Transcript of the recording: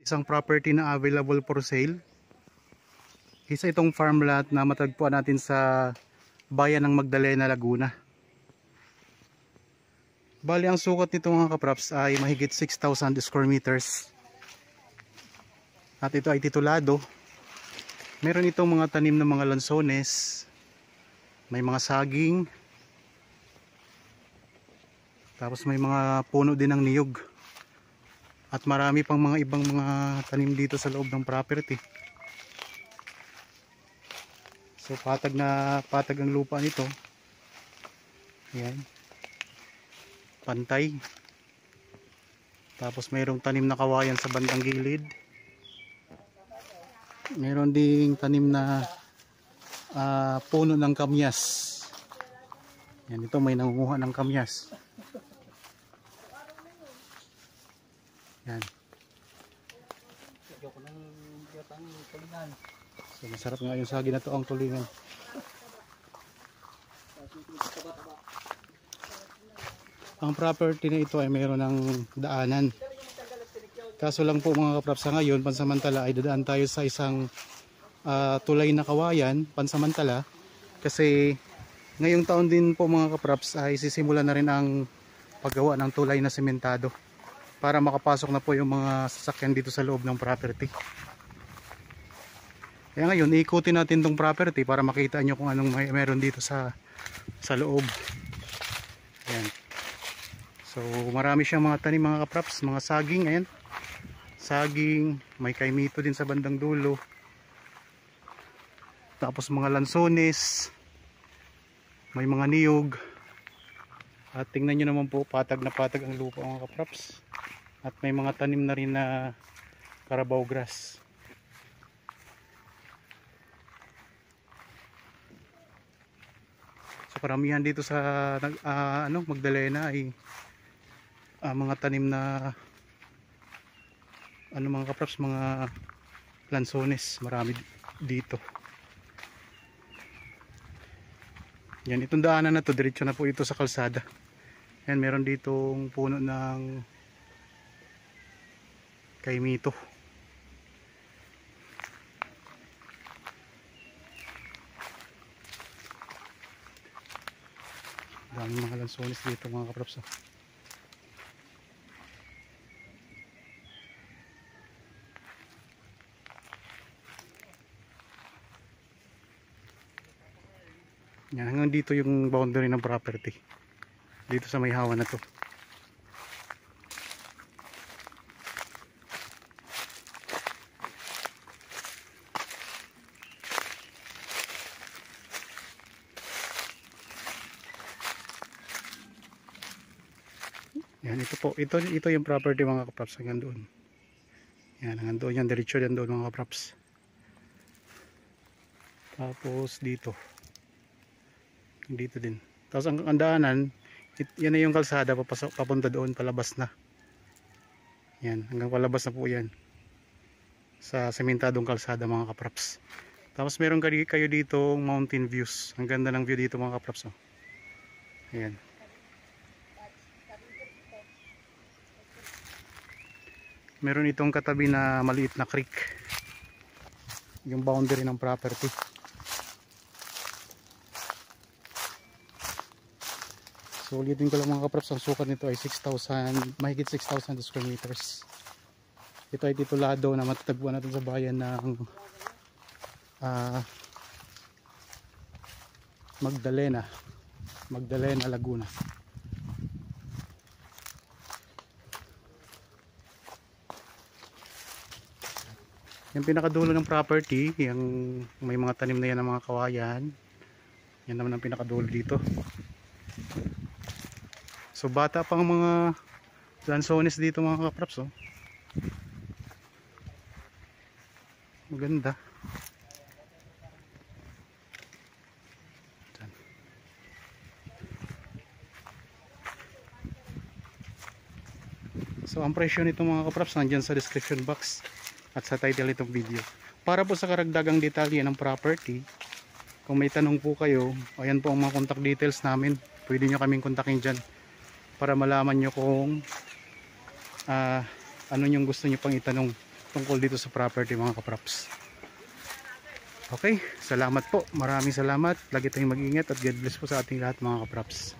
Isang property na available for sale. Isa itong farm lot na matagpuan natin sa bayan ng Magdalena, Laguna. Bali ang sukat nito mga kapraps ay mahigit 6,000 square meters. At ito ay titulado. Meron itong mga tanim ng mga lansones. May mga saging. Tapos may mga puno din ng niyog. At marami pang mga ibang mga tanim dito sa loob ng property. So patag na patag ang lupa nito. Ayan. Pantay. Tapos mayroong tanim na kawayan sa bandang gilid. Meron ding tanim na puno ng kamyas. Yan, ito may nangunguha ng kamyas. Yan. So masarap nga yung sagi na to ang tulingan. Ang property na ito ay mayroon ng daanan. Kaso lang po mga kapraps, sa ngayon pansamantala ay dadaan tayo sa isang tulay na kawayan pansamantala. Kasi ngayong taon din po mga kapraps ay sisimula na rin ang paggawa ng tulay na sementado para makapasok na po yung mga sasakyan dito sa loob ng property. Kaya ngayon iikutin natin tong property para makita nyo kung anong meron dito sa loob. Ayan. So marami siyang mga tanim mga kapraps, mga saging. Ayan, saging, may kaimito din sa bandang dulo. Tapos mga lansones, may mga niyog. At tingnan nyo naman po, patag na patag ang lupa mga kapraps. At may mga tanim na rin na carabao grass. So karamihan dito sa Magdalena ay mga tanim na mga kapraps, mga lansones, marami dito. Yan, itong daanan na to diretso na po ito sa kalsada. Yan, meron ditong puno ng kaimito. Daming mga lansones dito mga kapraps. Yan, hanggang dito yung boundary ng property. Dito sa may hawa na to. Yan, ito po. Ito yung property mga kapraps hanggang doon. Yan, hanggang doon yan. Diretso yan doon mga kapraps. Tapos dito. Dito din. Tapos ang daanan, yan na yung kalsada papunta doon, palabas na. Yan, hanggang palabas na po yan. Sa sementadong kalsada mga kapraps. Tapos meron kayo dito mountain views. Ang ganda ng view dito mga kapraps. Oh. Ayan. Meron itong katabi na maliit na creek. Yung boundary ng property. So ulitin ko lang mga kapraps, ang sukat nito ay 6,000, mahigit 6,000 square meters. Ito ay titulado na matatagpuan natin sa bayan ng Magdalena, Laguna. Yung pinakadulo ng property, yung may mga tanim na yan ng mga kawayan. Yan naman ang pinakadulo dito. So bata pang mga lansones dito mga kapraps. Oh. Maganda. So ang presyo nito mga kapraps nandyan sa description box at sa title itong video. Para po sa karagdagang detalye ng property, kung may tanong po kayo, ayan po ang mga contact details namin. Pwede nyo kaming kontakin dyan para malaman nyo kung ano yung gusto nyo pang itanong tungkol dito sa property mga kapraps. Okay, salamat po. Maraming salamat. Lagi tayong mag-ingat at God bless po sa ating lahat mga kapraps.